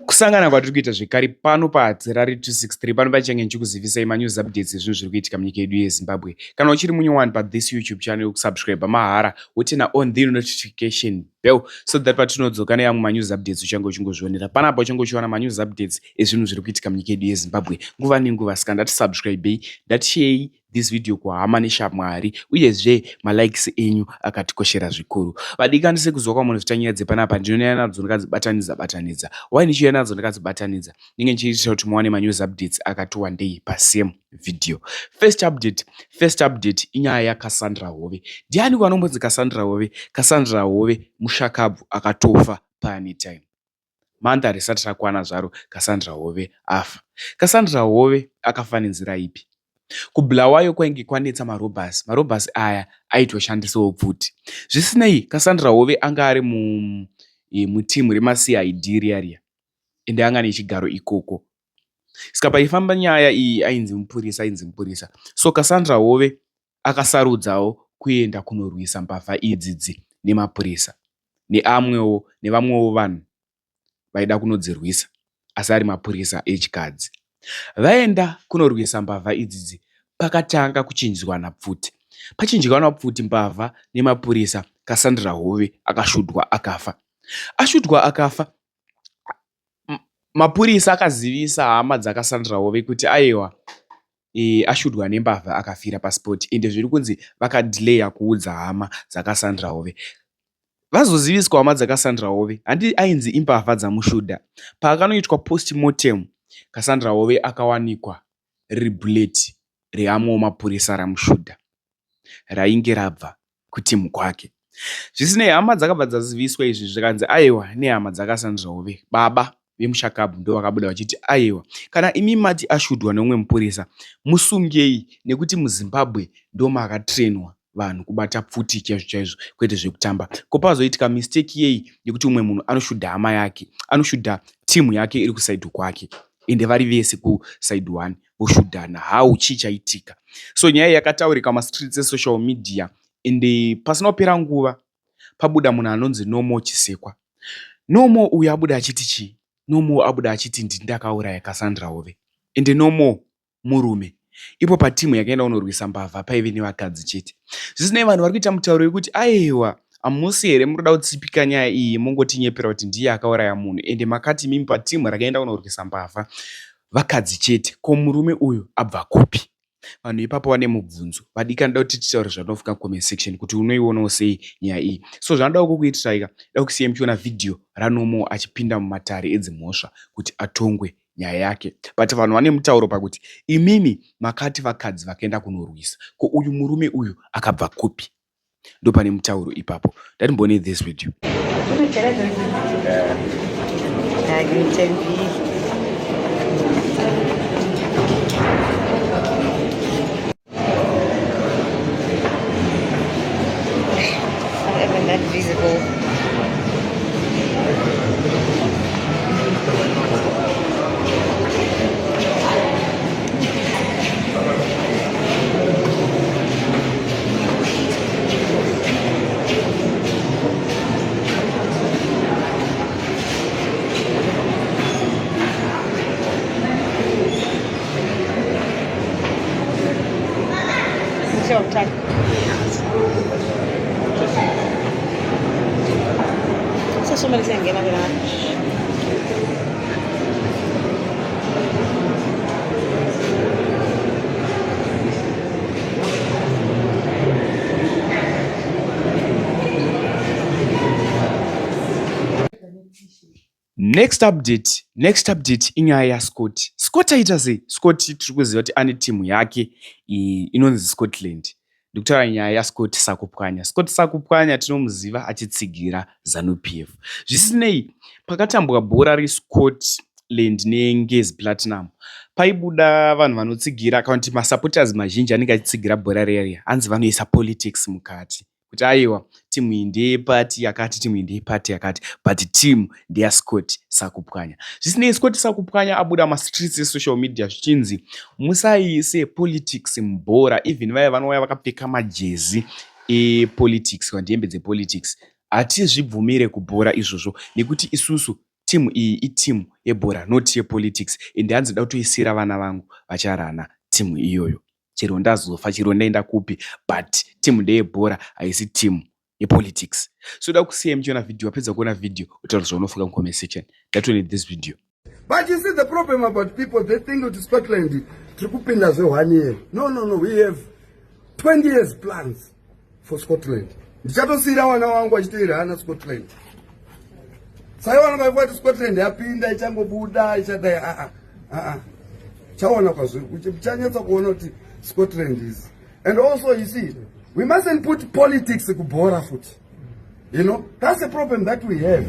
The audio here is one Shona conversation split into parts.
Kusangana kwatiri kuita zvekare pano paHadzirari 263 pano pachange ndichikuzivisai manews updates ezvinhu zviri kuitika munyika yedu yeZimbabwe. Kana uchiri munyowani pathis YouTube channel, kusubscribe mahara wotina on the notification bell so that patinodzoka neamwe manews updates uchange uchingozvionera. Panapa uchange uchiwana manews updates ezvinhu zviri kuitika munyika yedu yeZimbabwe nguva nenguva. Saka ndatisubscribei, ndatishei this video kuhama neshamwari, uyezve malikes enyu akatikoshera zvikuru. Vadikani sekuziva kwamunhu zvitanyaya dzepanapa ndinonyanya nadzo ndikadzibatanidza. Why ndichiuya nadzo ndikadzibatanidza? Ndinenge ndichiitira kuti muwane manews updates akati wandei pasame video. First update inyaya yaCassandra Hove. Ndiani kwanombonzi Cassandra Hove? Cassandra Hove mushakabvu akatofa paanytime. Manda risati rakwana zvaro Cassandra Hove afa. Cassandra Hove akafa nenzira ipi? Kubulawayo kwainge kwanetsa marobhasi aya aitoshandisawo pfuti. Zvisinei, Cassandra Hove anga ari mutimu remaCID riya ende anga nechigaro ikoko. Saka paifamba nyaya iyi ainzi mupurisa. So Cassandra Hove akasarudzawo kuenda kunorwisa mbavha idzidzi nemapurisa nevamwewo vanhu vaida kunodzirwisa asi ari mapurisa echikadzi. Vaenda kunorwisa mbavha idzidzi, pakatanga kuchinjwana pfuti. Pachinjwana pfuti mbavha nemapurisa, Cassandra Hove akashudwa akafa. Ashudwa akafa, mapurisa akazivisa hama dzaCassandra Hove kuti aiwa ashudwa nembavha akafira paspoti, ende zviri kunzi vakadhileya kuudza hama dzaCassandra Hove. Vazoziviswa hama dzaCassandra Hove handi ainzi imbavha dzamushuda. Paakanoitwa postmortem, Cassandra Hove akawanikwa riri buleti reamwewo mapurisa ramushuda rainge rabva kutimu kwake. Zvisinei, hama dzakabva dzaziviswa izvi zvikanzi aiwa nehama dzaCassandra Hove, baba vemushakabvu ndo vakabuda vachiti aiwa, kana imi mati ashudwa neumwe mupurisa musungei, nekuti muZimbabwe ndo makatrenwa vanhu kubata pfuti chaizvo kwete zvekutamba. Ko pazoitika mistake yei yekuti umwe munhu anoshudha hama yake, anoshudha timu yake iri kusaidhi kwake, ende vari vese kusaidhi 1 voshudhana, hau chii chaitika? So nyaya yakataurika mastreets esocial media, ende pasina kupera nguva pabuda munhu anonzi Nomo Chisekwa. Nomo uyu abuda achiti chii? Nomo abuda achiti ndakauraya Cassandra Hove. Ende Nomo murume. Ipo patimu yakaenda kunorwisa mbavha paive nevakadzi chete. Zvisinei, vanhu vari kuita mutauro wekuti aiwa, hamusi here muri kuda kutsipika nyaya iyi mongotinyepera kuti ndiye akauraya munhu, ende makati mimi patimu rakaenda kunorwisa mbavha vakadzi chete. Ko murume uyu abva kupi? Vanhu ipapo vane mubvunzo. Vadika ndoda kuti titaure zvanofuka comment section kuti unoionawo sei nyaya iyi. So zvanoda kukuitira ika, da kusiyai muchiona video raNomo achipinda mumatare edzimhosva kuti atongwe nyaya yake. But vanhu vane mutauro pakuti imimi makati vakadzi vakaenda kunorwisa, ko uyu murume uyu akabva kupi? Ndo pane mutauro ipapo. Ndatimbone this video. That visible. Next update inyaya yaScott. Scott aita sei? Scott tiri kuziva kuti ane timu yake inonzi Scotland. Ndikutaura nyaya yaScott Sakupwanya. Scott Sakupwanya tinomuziva achitsigira ZANU-PF. Zvisinei, pakatambwa bhora reScotland neNgezi Platinum, paibuda vanhu vanotsigira kana kuti masupporters mazhinji anenge achitsigira bhora riya hanzi vanoisa politics mukati. Kuti aiwa, timu iyi ndeyepati yakati, timu iyi ndeyepati yakati, but timu ndeyaScott Sakupwanya. Zvisinei, Scott Sakupwanya abuda mastreets esocial media zvichinzi musaise politics mubhora. Even vaya vanouya vakapfeka majezi epolitics kana hembe dzepolitics hatizvibvumire kubhora izvozvo, nekuti isusu timu iyi itimu yebhora not yepolitics, ende hanzi da kutoisira vana vangu vacharana timu iyoyo. Chero ndazofa, chero ndaenda kupi, but timu ndeyebhora haisi timu yepolitics. So da kusiya muchiona video, wapedza kuona video utaura zvaunofunga mucomment section. That will end this video. But you see the problem about people, they think that Scotland trikupinda zve 1 year. No, we have 20 years plans for Scotland. Ndichatosira vana vangu vachitoira hana Scotland. Saiwana kwa Scotland yapinda ichangobuda ichadai chaona kwazvo chanyatsa kuona kuti Scotland is. And also you see, we mustn't put politics kubhora foot. You know, that's the problem that we have.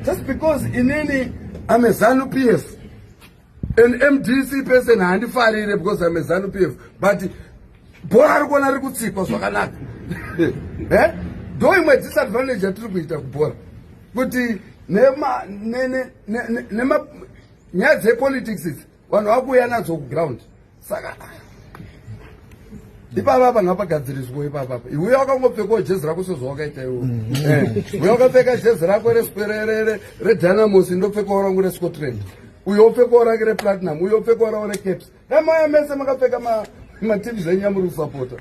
Just because in any I'm a ZANU PF, an MDC person handifarire because I'm a ZANU PF, but bhora rikona rikutsikwa zvakanaka. Ndoimwe disadvantage yatiri kuita kubhora kuti nema nyaya dzepolitics idzi vanhu vakuuya nadzo kuground. Saka ipapa ngapagadziriswa ipapa. Iwe wakangopfekawo jezi rako sezvawakaita iwe. Iwe wakapfeka jezi rako reDynamos, ndopfekawo rangu reScotland. Uyo upfekawo rake rePlatinum, uyo upfekawo rawo reCaps. Maya mese makapfeka matimu zenyamuri kusapota.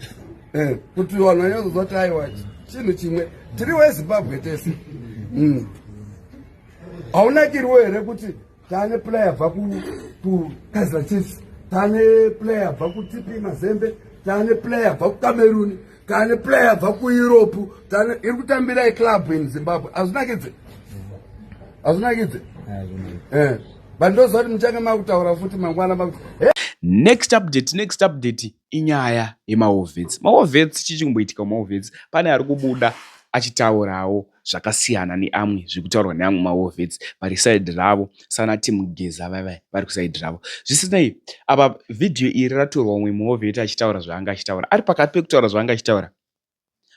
Kuti vanhu vanyazozwa kuti aiwa chinhu chimwe tiri weZimbabwe tese. Haunakiriwo here kuti taane player bva kuKaizer Chiefs, taane player bva kuTP Mazembe, taane player bva kuCameroon, taane player bva kuEurope, taane iri kutambira iclub in Zimbabwe. Hazvinakidze? But ndoziva kuti muchange makutaura futi mangwana Next update inyaya yemahovhets. Mahovhets chichimboitika mumahovhets pane ari kubuda achitaurawo zvakasiyana neamwe zvekutaurwa neamwe mahovhets vari side ravo, sana timu Geza vari kuside ravo. Zvisinei, apa video iri ratorwa umwe muhovheti achitaura zvaanga achitaura. Ari pakati pekutaura zvaanga achitaura,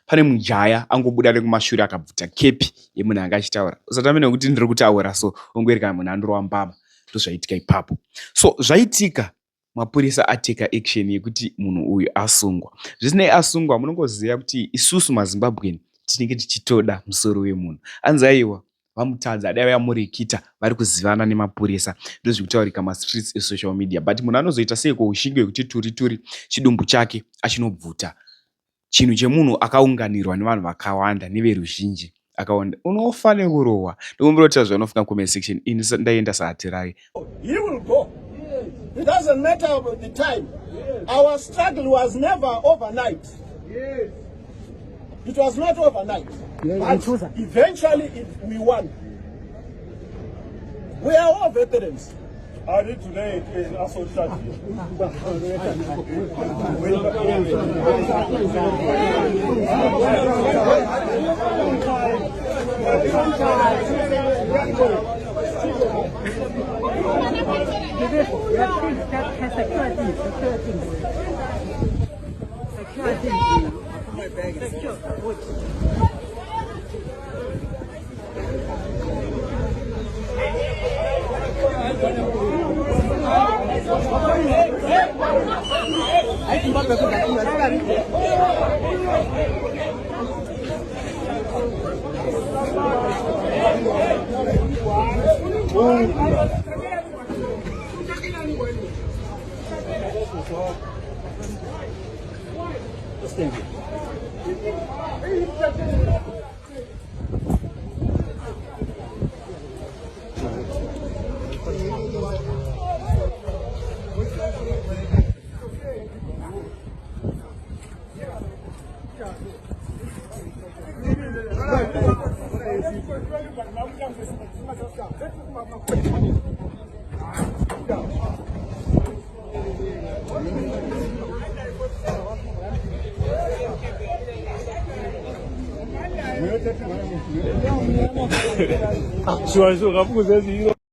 pane mujaya angobuda nekumashure akabvuta kepi yemunhu anga achitaura. Usatame nekuti ndiri kutaura so ungoereka munhu andorwa mbama. Ndozvaitika ipapo. So zvaitika, mapurisa ateka action yekuti munhu uyu asungwa. Zvisinei asungwa, munongoziva kuti isusu maZimbabwean tinenge tichitoda musoro wemunhu. Anzi aiwa vamutadza, adai vayamurikita vari kuzivana nemapurisa. Ndozvikutaurika mastreets esocial media. But munhu anozoita seiko ushingo yekuti turi chidumbu chake achinobvuta chinhu chemunhu akaunganirwa nevanhu vakawanda neveruzhinji akawanda, unofanira kurohwa. Ndikumbira kuti zvaunofunga comment section. Ini ndaenda saatirai. He will go. It doesn't matter about the time. Our struggle was never overnight. It was not overnight. But eventually we won. We are all veterans. I did today in Aso Shadi. Şu an şu kapı güzel değil.